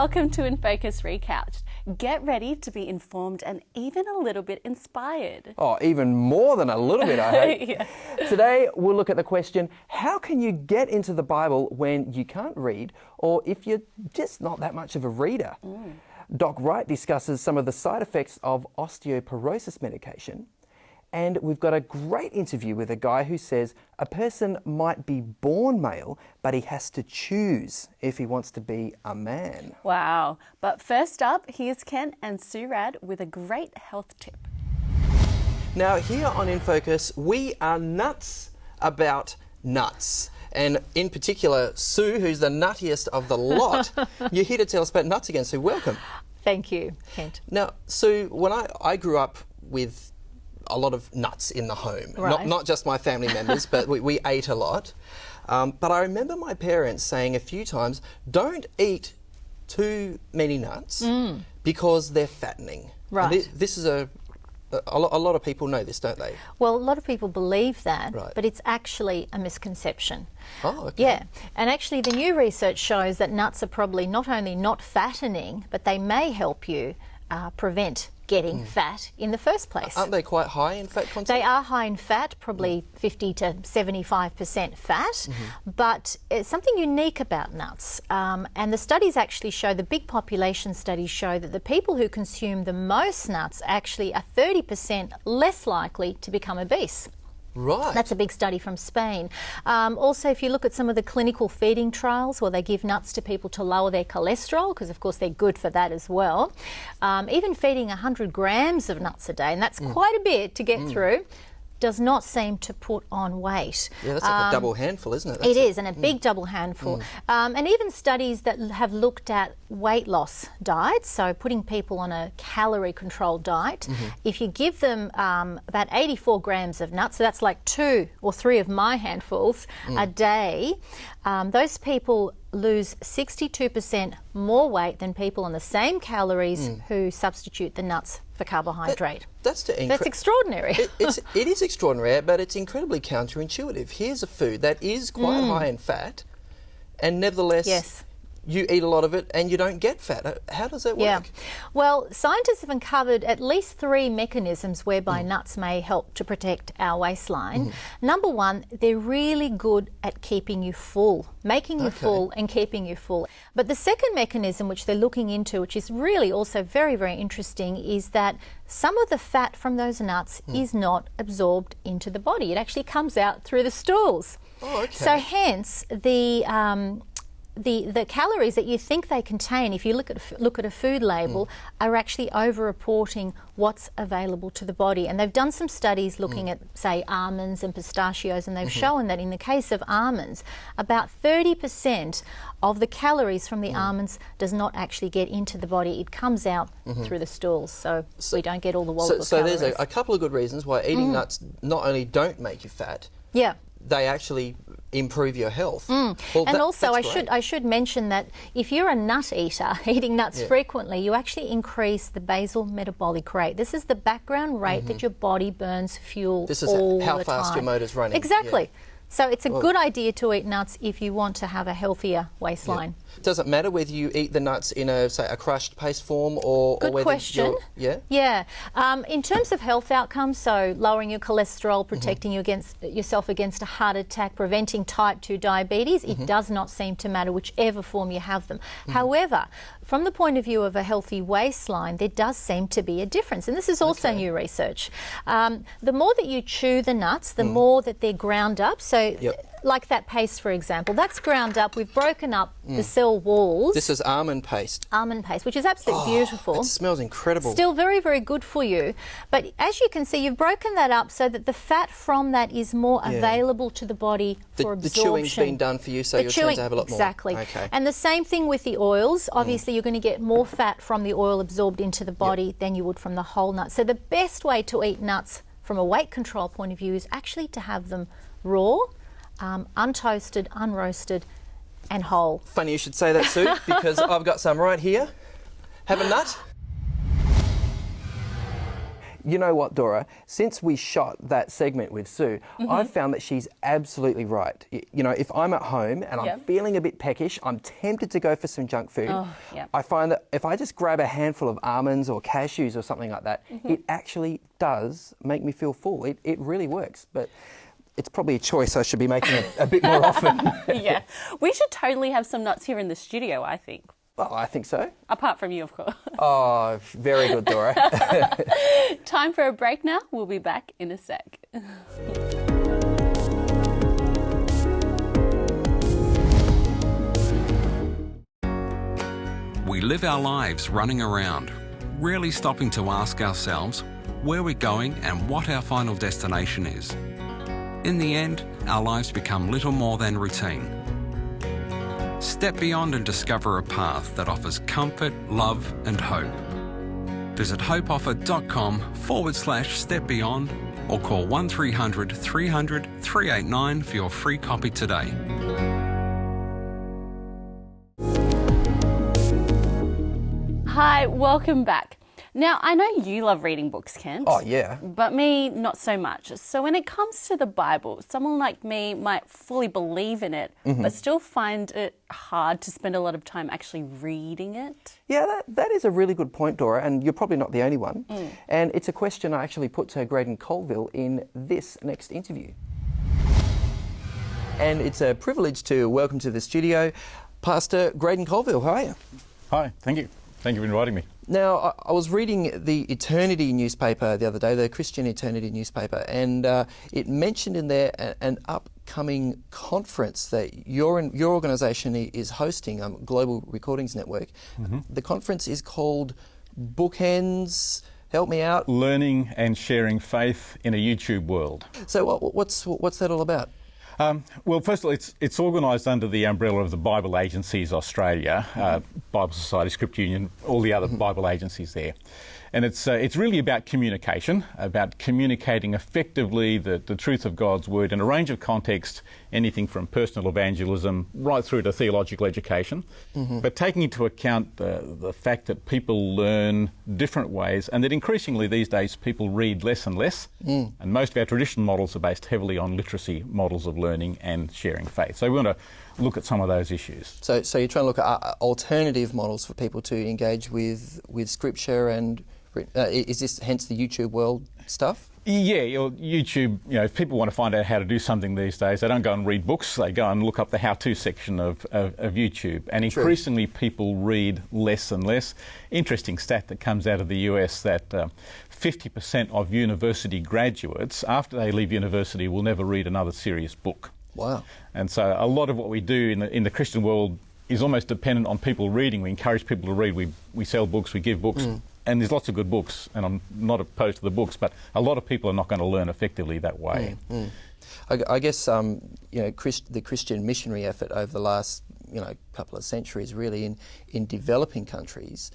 Welcome to InFocus Recouched. Get ready to be informed and even a little bit inspired. Oh, even more than a little bit, I hope. Yeah. Today, we'll look at the question, how can you get into the Bible when you can't read or if you're just not that much of a reader? Doc Wright discusses some of the side effects of osteoporosis medication. And we've got a great interview with a guy who says a person might be born male, but he has to choose if he wants to be a man. Wow. But first up, here's Ken and Surad with a great health tip. Now, here on InFocus, we are nuts about nuts. And in particular, Sue, who's the nuttiest of the lot. You're here to tell us about nuts again, Sue. Welcome. Thank you, Kent. Now, Sue, when I grew up with a lot of nuts in the home. Right. Not just my family members, but we ate a lot. But I remember my parents saying a few times, don't eat too many nuts because they're fattening. Right. And this is a lot of people know this, don't they? Well, a lot of people believe that, Right. but it's actually a misconception. Oh, okay. Yeah, and actually the new research shows that nuts are probably not only not fattening, but they may help you prevent getting fat in the first place. Aren't they quite high in fat content? They are high in fat, probably 50 to 75% fat, but it's something unique about nuts. And the studies actually show, the big population studies show that the people who consume the most nuts actually are 30% less likely to become obese. Right. That's a big study from Spain. Also, if you look at some of the clinical feeding trials where they give nuts to people to lower their cholesterol, because of course they're good for that as well, even feeding 100 grams of nuts a day, and that's quite a bit to get through, does not seem to put on weight. Yeah, that's like a double handful, isn't it? It is, and a big double handful. And even studies that have looked at weight loss diets, so putting people on a calorie-controlled diet, if you give them about 84 grams of nuts, so that's like 2 or 3 of my handfuls a day, those people lose 62% more weight than people on the same calories who substitute the nuts for carbohydrate. That's extraordinary. It is extraordinary, but it's incredibly counterintuitive. Here's a food that is quite high in fat, and nevertheless, you eat a lot of it and you don't get fat. How does that work? Yeah. Well, scientists have uncovered at least 3 mechanisms whereby nuts may help to protect our waistline. Number one, they're really good at keeping you full, making you full and keeping you full. But the second mechanism which they're looking into, which is really also very, very interesting, is that some of the fat from those nuts is not absorbed into the body. It actually comes out through the stools. Oh, okay. So hence the calories that you think they contain, if you look at a food label, are actually over-reporting what's available to the body. And they've done some studies looking at, say, almonds and pistachios, and they've shown that in the case of almonds, about 30% of the calories from the almonds does not actually get into the body. It comes out through the stools, so we don't get all the wallop of calories. So there's a couple of good reasons why eating nuts not only don't make you fat, they actually improve your health. Well, and also I should mention that if you're a nut eater, eating nuts frequently, you actually increase the basal metabolic rate. This is the background rate that your body burns fuel all the time. This is how fast your motor's running. Exactly. So it's a good idea to eat nuts if you want to have a healthier waistline. Does it matter whether you eat the nuts in a, say, a crushed paste form or Good whether question. Yeah. In terms of health outcomes, so lowering your cholesterol, protecting yourself against a heart attack, preventing type 2 diabetes, it does not seem to matter whichever form you have them. However, from the point of view of a healthy waistline, there does seem to be a difference, and this is also new research. The more that you chew the nuts, the more that they're ground up. So like that paste, for example, that's ground up. We've broken up the cell walls. This is almond paste. Almond paste, which is absolutely beautiful. It smells incredible. Still very, very good for you. But as you can see, you've broken that up so that the fat from that is more available to the body for absorption. The chewing's been done for you, so you'll tend to have a lot more. Exactly. Okay. And the same thing with the oils. Obviously, you're going to get more fat from the oil absorbed into the body than you would from the whole nut. So the best way to eat nuts from a weight control point of view is actually to have them raw, untoasted, unroasted, and whole. Funny you should say that, Sue, because I've got some right here. Have a nut. You know what, Dora? Since we shot that segment with Sue, I've found that she's absolutely right. You know, if I'm at home and I'm feeling a bit peckish, I'm tempted to go for some junk food. I find that if I just grab a handful of almonds or cashews or something like that, it actually does make me feel full. It really works. But it's probably a choice I should be making a bit more often. Yeah. We should totally have some nuts here in the studio, I think. Oh, I think so. Apart from you, of course. Oh, very good, Dora. Time for a break now. We'll be back in a sec. We live our lives running around, rarely stopping to ask ourselves where we're going and what our final destination is. In the end, our lives become little more than routine. Step beyond and discover a path that offers comfort, love and hope. Visit hopeoffer.com/step beyond or call 1300 300 389 for your free copy today. Hi, welcome back. Now, I know you love reading books, Kent. Oh, yeah. But me, not so much. So when it comes to the Bible, someone like me might fully believe in it, but still find it hard to spend a lot of time actually reading it. Yeah, that is a really good point, Dora, and you're probably not the only one. And it's a question I actually put to Graydon Colville in this next interview. And it's a privilege to welcome to the studio Pastor Graydon Colville. How are you? Hi, thank you. Thank you for inviting me. Now, I was reading the Eternity newspaper the other day, the Christian Eternity newspaper, and it mentioned in there an upcoming conference that your organisation is hosting, Global Recordings Network. The conference is called Bookends. Help me out. Learning and sharing faith in a YouTube world. So, what's that all about? Well, first of all, it's organised under the umbrella of the Bible Agencies Australia, Bible Society, Scripture Union, all the other Bible agencies there. And it's really about communication, about communicating effectively the truth of God's Word in a range of contexts, anything from personal evangelism right through to theological education, but taking into account the fact that people learn different ways and that increasingly these days people read less and less, and most of our traditional models are based heavily on literacy models of learning and sharing faith. So we want to look at some of those issues. So you're trying to look at alternative models for people to engage with Scripture and is this hence the YouTube world stuff? Yeah, YouTube, if people want to find out how to do something these days, they don't go and read books, they go and look up the how-to section of YouTube. And increasingly people read less and less. Interesting stat that comes out of the US that 50% of university graduates, after they leave university, will never read another serious book. Wow. And so a lot of what we do in the Christian world is almost dependent on people reading. We encourage people to read. We sell books, we give books. And there's lots of good books, and I'm not opposed to the books, but a lot of people are not going to learn effectively that way. I guess the Christian missionary effort over the last couple of centuries, really in developing countries,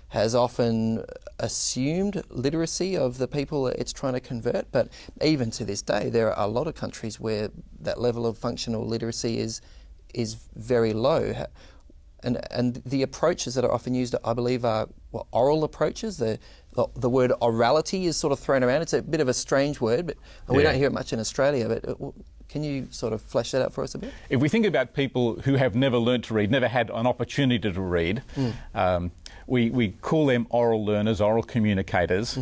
has often assumed literacy of the people it's trying to convert. But even to this day, there are a lot of countries where that level of functional literacy is very low. And the approaches that are often used, I believe, are oral approaches. The word orality is sort of thrown around. It's a bit of a strange word, but we don't hear it much in Australia. But can you sort of flesh that out for us a bit? If we think about people who have never learnt to read, never had an opportunity to read, we call them oral learners, oral communicators.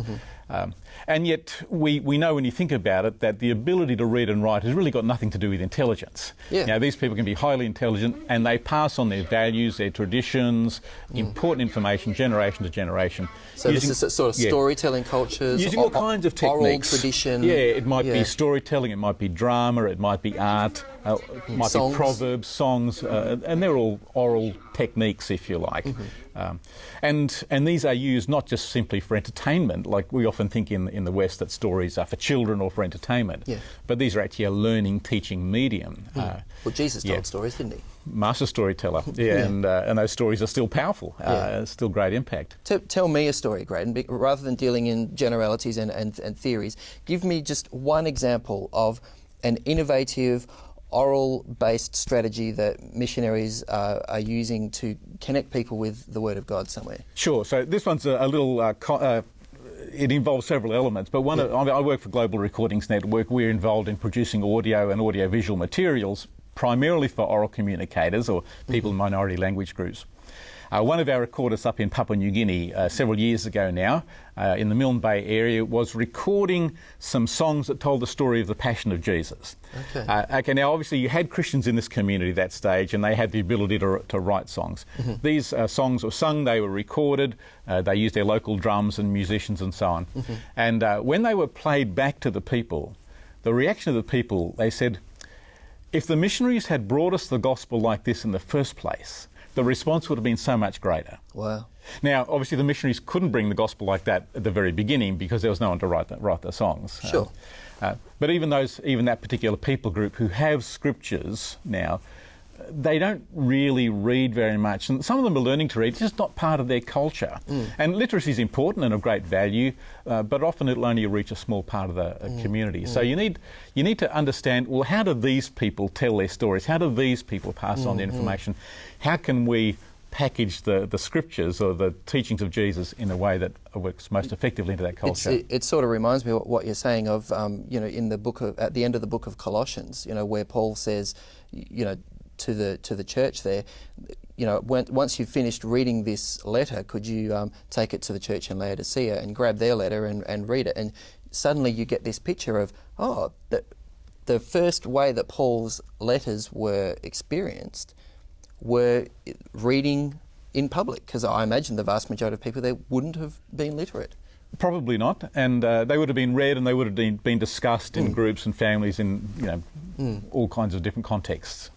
And yet we know when you think about it that the ability to read and write has really got nothing to do with intelligence. Now, these people can be highly intelligent and they pass on their values, their traditions, important information, generation to generation. So this is sort of storytelling cultures, using all kinds of techniques. Oral tradition. Yeah, it might be storytelling, it might be drama, it might be art, it might songs. be proverbs, songs, and they're all oral techniques, if you like. And these are used not just simply for entertainment, like we often think in the West that stories are for children or for entertainment, but these are actually a learning, teaching medium. Well, Jesus told stories, didn't he? Master storyteller, and those stories are still powerful, still great impact. Tell me a story, Graydon, rather than dealing in generalities and theories. Give me just one example of an innovative oral-based strategy that missionaries are using to connect people with the Word of God somewhere. Sure. So this one's a little it involves several elements, but I work for Global Recordings Network. We're involved in producing audio and audiovisual materials, primarily for oral communicators or people in minority language groups. One of our recorders up in Papua New Guinea several years ago now, in the Milne Bay area, was recording some songs that told the story of the Passion of Jesus. Okay, now obviously you had Christians in this community at that stage, and they had the ability to write songs. These songs were sung, they were recorded, they used their local drums and musicians and so on. And when they were played back to the people, the reaction of the people, they said, if the missionaries had brought us the gospel like this in the first place, the response would have been so much greater. Wow. Now, obviously, the missionaries couldn't bring the gospel like that at the very beginning because there was no one to write the songs. Sure. But even that particular people group who have scriptures now, they don't really read very much, and some of them are learning to read. It's just not part of their culture. And literacy is important and of great value, but often it'll only reach a small part of the community. So you need to understand, well, how do these people tell their stories? How do these people pass on the information? How can we package the scriptures or the teachings of Jesus in a way that works most effectively into that culture? It sort of reminds me of what you're saying of, in the book at the end of the book of Colossians, where Paul says, to the church there, once you've finished reading this letter, could you take it to the church in Laodicea and grab their letter and read it? And suddenly you get this picture of, the first way that Paul's letters were experienced were reading in public, because I imagine the vast majority of people there wouldn't have been literate. Probably not, and they would have been read and they would have been discussed in groups and families in all kinds of different contexts.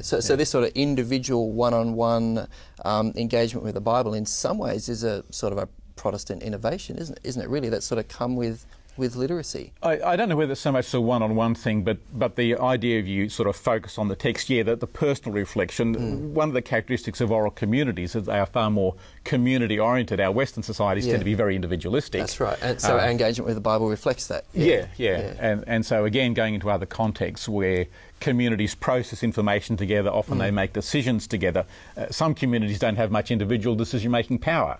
So this sort of individual one-on-one engagement with the Bible in some ways is a sort of a Protestant innovation, isn't it really, that's sort of come with literacy? I don't know whether it's so much a one-on-one thing, but the idea of you sort of focus on the text, that the personal reflection, one of the characteristics of oral communities is they are far more community-oriented. Our Western societies tend to be very individualistic. That's right, and so our engagement with the Bible reflects that. And so again, going into other contexts where communities process information together, often they make decisions together. Some communities don't have much individual decision-making power.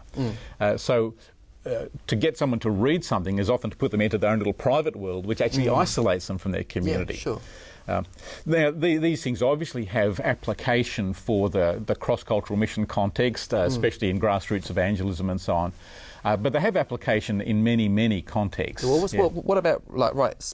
To get someone to read something is often to put them into their own little private world, which actually isolates them from their community. Sure. Now, these things obviously have application for the cross-cultural mission context, especially in grassroots evangelism and so on. But they have application in many, many contexts. Well, what about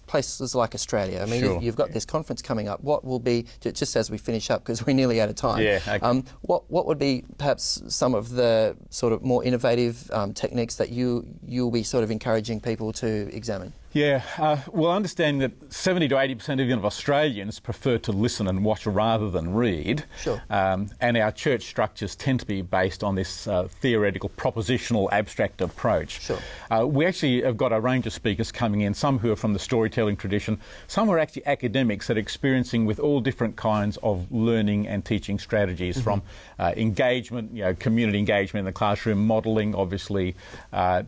places like Australia? I mean, you've got this conference coming up. What will be, just as we finish up, because we're nearly out of time, what would be perhaps some of the sort of more innovative techniques that you'll be sort of encouraging people to examine? Well, understanding that 70 to 80% even of Australians prefer to listen and watch rather than read. Sure. And our church structures tend to be based on this theoretical, propositional, abstract approach. Sure. We actually have got a range of speakers coming in, some who are from the storytelling tradition, some who are actually academics that are experiencing with all different kinds of learning and teaching strategies, from engagement, community engagement in the classroom, modelling, obviously,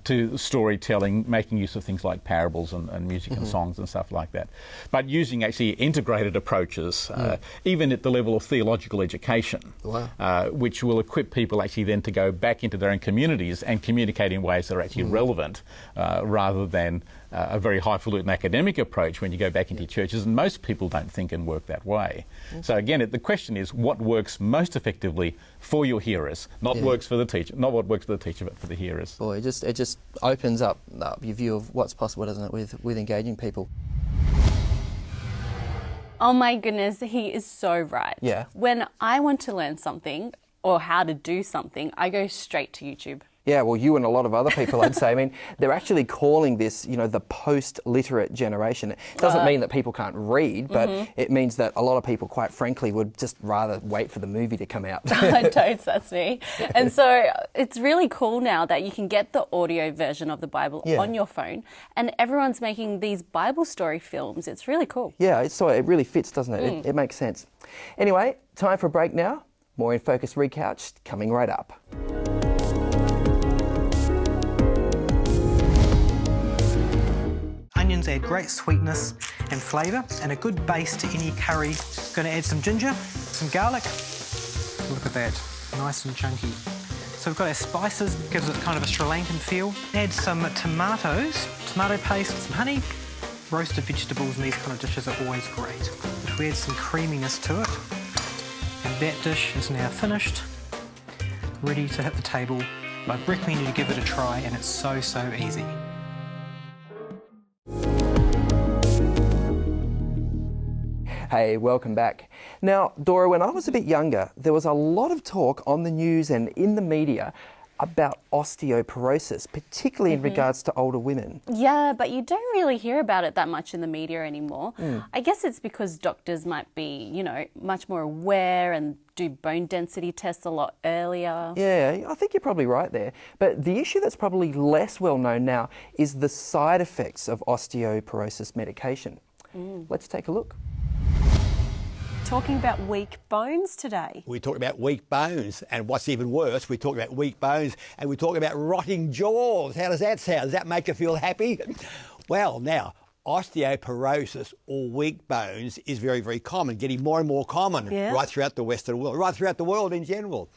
to storytelling, making use of things like parables and music and songs and stuff like that. But using actually integrated approaches, even at the level of theological education, which will equip people actually then to go back into their own communities and communicate in ways that are actually relevant, rather than a very highfalutin academic approach when you go back into churches, and most people don't think and work that way. So again, the question is what works most effectively for your hearers, not works for the teacher, not what works for the teacher, but for the hearers. Boy, it just opens up your view of what's possible, doesn't it, with engaging people. Oh my goodness, he is so right. Yeah. When I want to learn something or how to do something, I go straight to YouTube. Yeah, well, you and a lot of other people, I'd say. I mean, they're actually calling this, the post-literate generation. It doesn't mean that people can't read, but it means that a lot of people, quite frankly, would just rather wait for the movie to come out. Totes, that's me. And so it's really cool now that you can get the audio version of the Bible on your phone, and everyone's making these Bible story films. It's really cool. Yeah, it really fits, doesn't it? It makes sense. Anyway, time for a break now. More InFocus Recouched coming right up. Onions add great sweetness and flavour and a good base to any curry. Going to add some ginger, some garlic. Look at that, nice and chunky. So we've got our spices, gives it kind of a Sri Lankan feel. Add some tomatoes, tomato paste, some honey. Roasted vegetables in these kind of dishes are always great. If we add some creaminess to it, and that dish is now finished, ready to hit the table. I'd recommend you to give it a try, and it's so easy. Hey, welcome back. Now, Dora, when I was a bit younger, there was a lot of talk on the news and in the media about osteoporosis, particularly in regards to older women. Yeah, but you don't really hear about it that much in the media anymore. I guess it's because doctors might be, you know, much more aware and do bone density tests a lot earlier. Yeah, I think you're probably right there. But the issue that's probably less well known now is the side effects of osteoporosis medication. Let's take a look. Talking about weak bones today. We talk about weak bones, and what's even worse, we talk about weak bones and we talk about rotting jaws. How does that sound? Does that make you feel happy? Well, now, osteoporosis or weak bones is very common, getting more and more common right throughout the Western world, right throughout the world in general.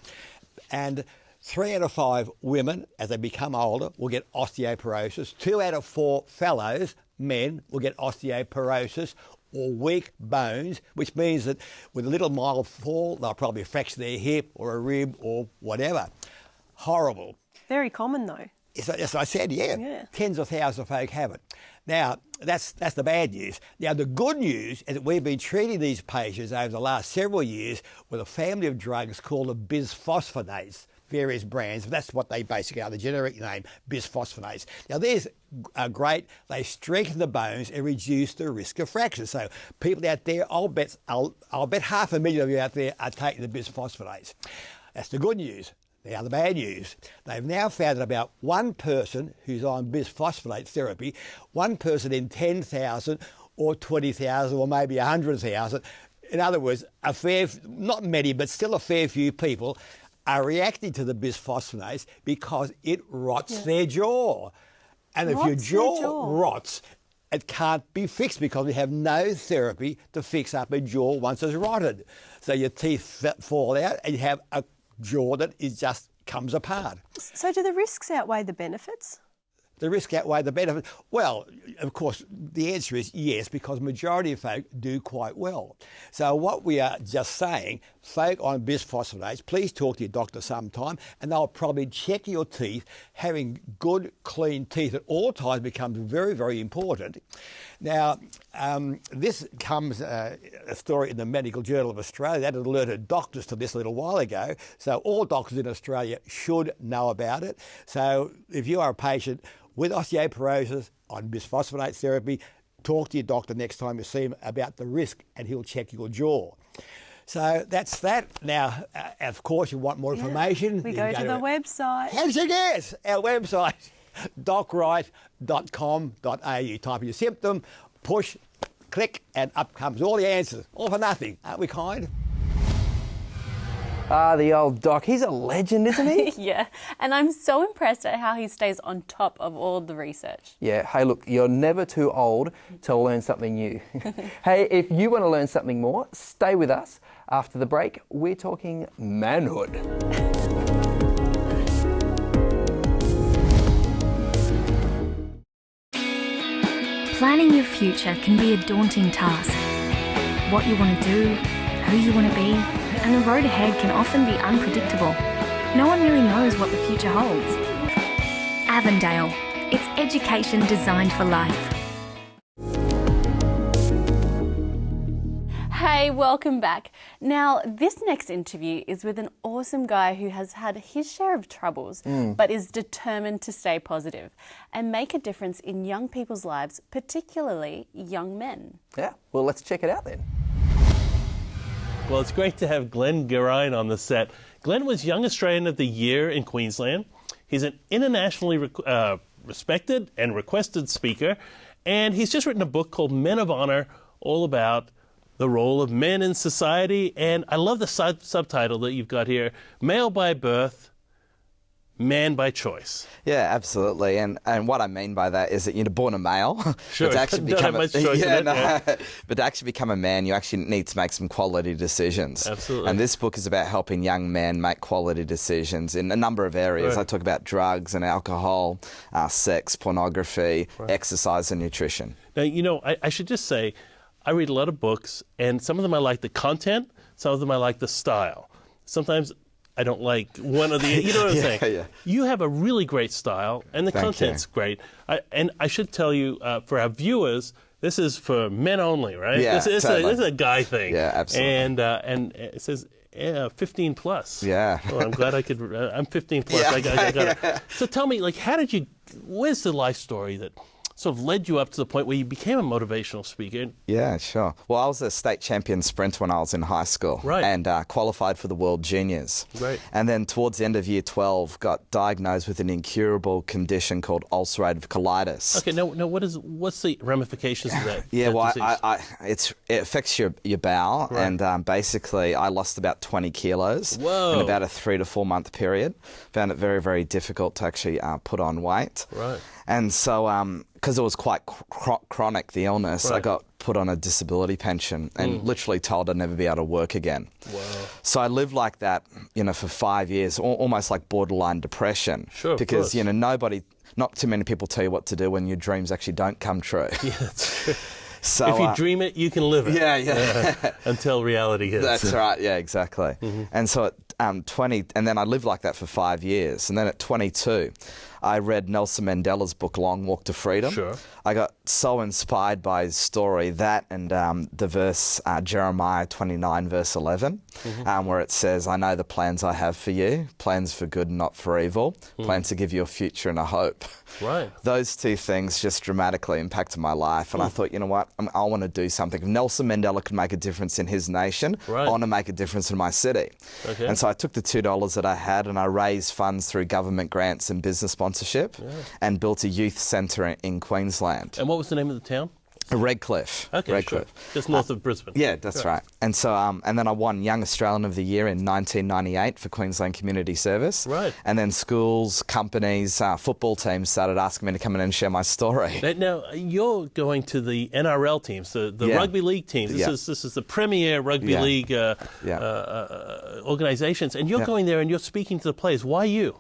And 3 out of 5 women, as they become older, will get osteoporosis. 2 out of 4 fellows, men, will get osteoporosis or weak bones, which means that with a little mild fall, they'll probably fracture their hip or a rib or whatever. Horrible. Very common though. As I said, yeah. Tens of thousands of folk have it. Now, that's the bad news. Now, the good news is that we've been treating these patients over the last several years with a family of drugs called the bisphosphonates. Various brands, that's what they basically are, the generic name, bisphosphonates. Now, these are great. They strengthen the bones and reduce the risk of fracture. So, people out there, I'll bet 500,000 of you out there are taking the bisphosphonates. That's the good news. Now, the bad news. They've now found that about one person who's on bisphosphonate therapy, one person in 10,000 or 20,000 or maybe 100,000, in other words, not many, but still a fair few people are reacting to the bisphosphonates because it rots their jaw. And if your jaw rots, it can't be fixed because we have no therapy to fix up a jaw once it's rotted. So your teeth fall out and you have a jaw that just comes apart. So do the risks outweigh the benefits? The risk outweigh the benefit? Well, of course, the answer is yes, because majority of folk do quite well. So what we are just saying, folk on bisphosphonates, please talk to your doctor sometime, and they'll probably check your teeth. Having good, clean teeth at all times becomes very important. Now, this comes a story in the Medical Journal of Australia that alerted doctors to this a little while ago. So all doctors in Australia should know about it. So if you are a patient with osteoporosis on bisphosphonate therapy, talk to your doctor next time you see him about the risk and he'll check your jaw. So that's that. Now, of course, you want more information. We go to the website. How'd you guess? Our website, docwright.com.au. Type in your symptom, push, click, and up comes all the answers. All for nothing. Aren't we kind? Ah, the old doc. He's a legend, isn't he? Yeah, and I'm so impressed at how he stays on top of all the research. Yeah, hey, look, you're never too old to learn something new. Hey, if you want to learn something more, stay with us. After the break, we're talking manhood. Planning your future can be a daunting task. What you want to do, who you want to be, and the road ahead can often be unpredictable. No one really knows what the future holds. Avondale. It's education designed for life. Hey, welcome back. Now, this next interview is with an awesome guy who has had his share of troubles, but is determined to stay positive and make a difference in young people's lives, particularly young men. Yeah, well, let's check it out then. Well, it's great to have Glenn Geraint on the set. Glenn was Young Australian of the Year in Queensland. He's an internationally respected and requested speaker, and he's just written a book called Men of Honour, all about the role of men in society. And I love the subtitle that you've got here, Male by Birth, man by choice. Yeah, absolutely. And what I mean by that is that you're born a male. Sure. But to actually Don't have much choice in it, yeah. But to actually become a man, you actually need to make some quality decisions. Absolutely. And this book is about helping young men make quality decisions in a number of areas. Right. I talk about drugs and alcohol, sex, pornography, exercise and nutrition. Now, you know, I should just say, I read a lot of books, and some of them I like the content, some of them I like the style. Sometimes I don't like one of the, you know what I'm saying? Yeah. You have a really great style, and the Thank content's you. great. And I should tell you, for our viewers, this is for men only, right? Yeah, this totally. is a guy thing. Yeah, absolutely. And it says 15 plus. Yeah. Oh, I'm glad I could. I'm 15 plus. Yeah. I got it. So tell me, like, where's the life story that sort of led you up to the point where you became a motivational speaker? Yeah, sure. Well, I was a state champion sprint when I was in high school. Right. And qualified for the World Juniors. Right. And then towards the end of year 12, got diagnosed with an incurable condition called ulcerative colitis. Okay, now what's the ramifications of that? Yeah, that well, disease? it affects your bowel, Right. and basically I lost about 20 kilos Whoa. in about a 3 to 4 month period. Found it very, very difficult to actually put on weight. Right. And so, because it was quite chronic, the illness, I Right. got put on a disability pension and literally told I'd never be able to work again. Wow. So I lived like that, for 5 years, almost like borderline depression. Sure, of because, course. not too many people tell you what to do when your dreams actually don't come true. Yeah, that's true. So, If you dream it, you can live it. Yeah. Until reality hits. That's right. Yeah, exactly. And so at 20, and then I lived like that for 5 years. And then at 22, I read Nelson Mandela's book, Long Walk to Freedom. Sure. I got so inspired by his story, that and the verse, Jeremiah 29, verse 11, where it says, I know the plans I have for you, plans for good and not for evil, plans to give you a future and a hope. Right. Those two things just dramatically impacted my life. And I thought, you know what, I want to do something. If Nelson Mandela could make a difference in his nation, Right. I want to make a difference in my city. Okay. And so I took the $2 that I had and I raised funds through government grants and business sponsorship and built a youth centre in Queensland. And what was the name of the town? Redcliffe. Okay, Redcliffe. sure. Just north of Brisbane. Yeah, that's right. And so, and then I won Young Australian of the Year in 1998 for Queensland Community Service. Right. And then schools, companies, football teams started asking me to come in and share my story. Now you're going to the NRL teams, the Yeah. rugby league teams. This is the premier rugby league organisations, and you're going there and you're speaking to the players. Why you?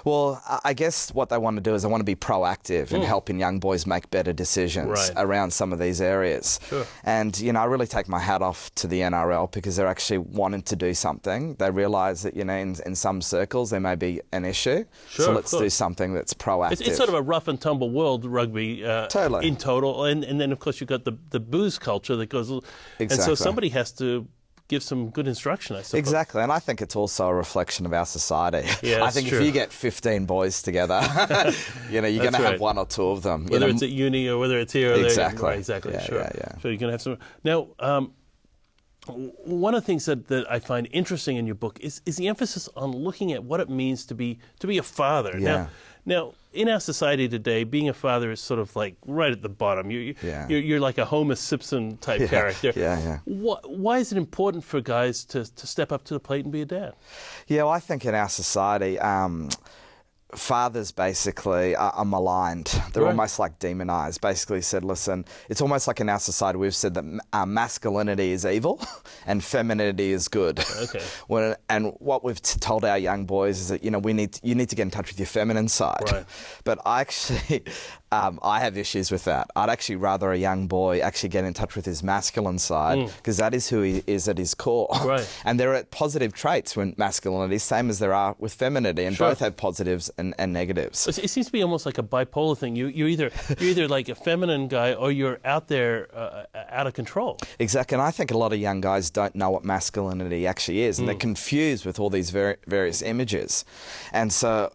Well, I guess what they want to do is they want to be proactive in helping young boys make better decisions around some of these areas. Sure. And, I really take my hat off to the NRL because they're actually wanting to do something. They realise that, in some circles there may be an issue. Sure, so of let's do course. something that's proactive. It's sort of a rough and tumble world, rugby, Totally. in total. And then, of course, you've got the booze culture that goes... And so Exactly. somebody has to give some good instruction, I suppose. Exactly, and I think it's also a reflection of our society. Yeah, I that's think true. if you get 15 boys together, you're going to right. have one or two of them. Whether it's at uni or whether it's here or there. Exactly. Right, exactly, Yeah, sure. yeah. So you're going to have some... Now, one of the things that I find interesting in your book is the emphasis on looking at what it means to be a father. Yeah. Now, in our society today, being a father is sort of like right at the bottom. You're like a Homer Simpson type character. Yeah. Why is it important for guys to step up to the plate and be a dad? Yeah, well, I think in our society, fathers basically are maligned. They're Right. almost like demonized. Basically said, listen, it's almost like in our society we've said that masculinity is evil and femininity is good. Okay. And what we've told our young boys is that, you need to get in touch with your feminine side. Right. But I actually... I have issues with that. I'd actually rather a young boy actually get in touch with his masculine side because that is who he is at his core. Right. And there are positive traits with masculinity, same as there are with femininity, and Sure. both have positives and negatives. It seems to be almost like a bipolar thing. You're either like a feminine guy or you're out there out of control. Exactly, and I think a lot of young guys don't know what masculinity actually is, and they're confused with all these various images. And so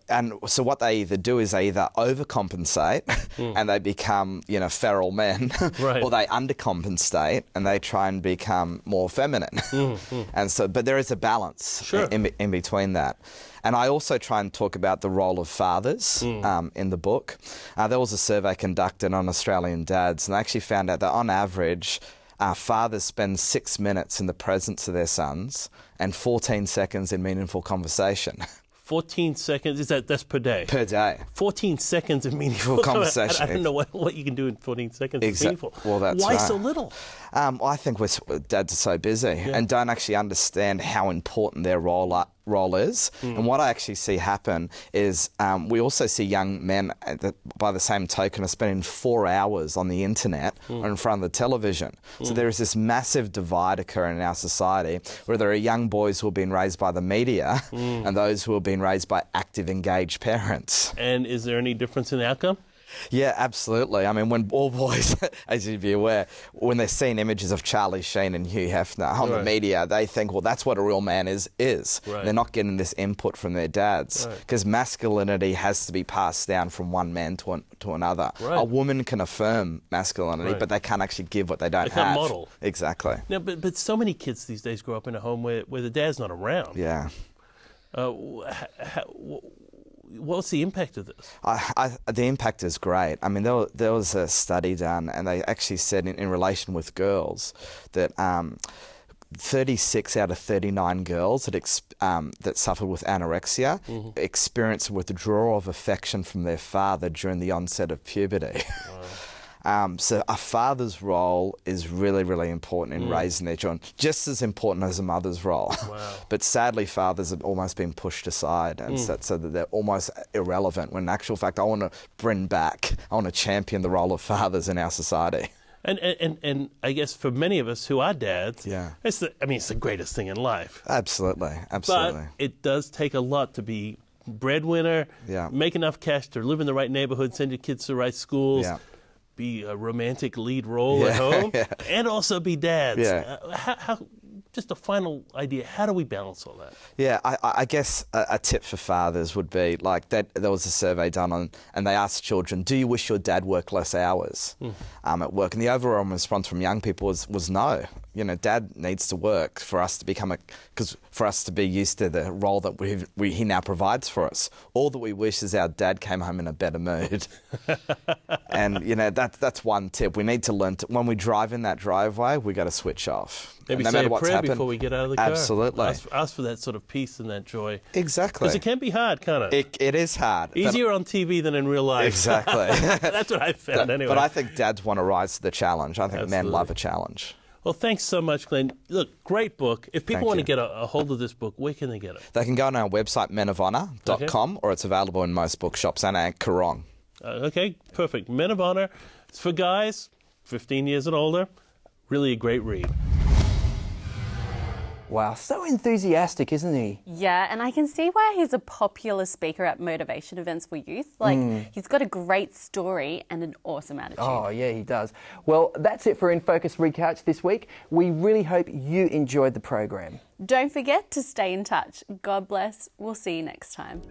what they either do is they either overcompensate and they become, feral men, Right. or they undercompensate and they try and become more feminine. And so, but there is a balance Sure. in between that. And I also try and talk about the role of fathers in the book. There was a survey conducted on Australian dads, and they actually found out that on average, fathers spend 6 minutes in the presence of their sons and 14 seconds in meaningful conversation. 14 seconds, that's per day? Per day. 14 seconds of meaningful conversation. I don't know what you can do in 14 seconds is meaningful. Well, that's Why right. so little? I think dads are so busy and don't actually understand how important their role is. And what I actually see happen is we also see young men, by the same token, are spending 4 hours on the internet or in front of the television. So there is this massive divide occurring in our society where there are young boys who are being raised by the media and those who are being raised by active, engaged parents. And is there any difference in the outcome? Yeah, absolutely. I mean, when all boys, as you'd be aware, when they're seeing images of Charlie Sheen and Hugh Hefner on the media, they think, well, that's what a real man is. Right. They're not getting this input from their dads because masculinity has to be passed down from one man to another. A woman can affirm masculinity, but they can't actually give what they don't have. They can't model. Exactly. Now, but so many kids these days grow up in a home where the dad's not around. Yeah. What's the impact of this? The impact is great. I mean, there was a study done, and they actually said in relation with girls that 36 out of 39 girls that suffered with anorexia experienced withdrawal of affection from their father during the onset of puberty. So a father's role is really, really important in raising their children, just as important as a mother's role. But sadly, fathers have almost been pushed aside, and so that they're almost irrelevant, when in actual fact, I want to champion the role of fathers in our society. And I guess for many of us who are dads, it's the greatest thing in life. Absolutely. But it does take a lot to be breadwinner, make enough cash to live in the right neighborhood, send your kids to the right schools, be a romantic lead role at home, and also be dads. How, just a final idea, how do we balance all that? Yeah, I guess a tip for fathers would be, like, that there was a survey done and they asked children, do you wish your dad worked less hours at work? And the overall response from young people was no. You know, dad needs to work for us to be used to the role that he now provides for us. All that we wish is our dad came home in a better mood. And, you know, that's one tip. We need to learn when we drive in that driveway, we got to switch off. Maybe no say matter a what's prayer happened, before we get out of the car. Absolutely. Ask for that sort of peace and that joy. Exactly. Because it can be hard, can't it? It is hard. Easier on TV than in real life. Exactly. That's what I found anyway. But I think dads want to rise to the challenge. I think men love a challenge. Well, thanks so much, Glenn. Look, great book. If people want to get a hold of this book, where can they get it? They can go on our website, menofhonor.com, or it's available in most bookshops and at Koorong. Okay, perfect. Men of Honor. It's for guys, 15 years and older. Really a great read. Wow, so enthusiastic, isn't he? Yeah, and I can see why he's a popular speaker at motivation events for youth. Like, he's got a great story and an awesome attitude. Oh, yeah, he does. Well, that's it for InFocus Recouched this week. We really hope you enjoyed the program. Don't forget to stay in touch. God bless. We'll see you next time.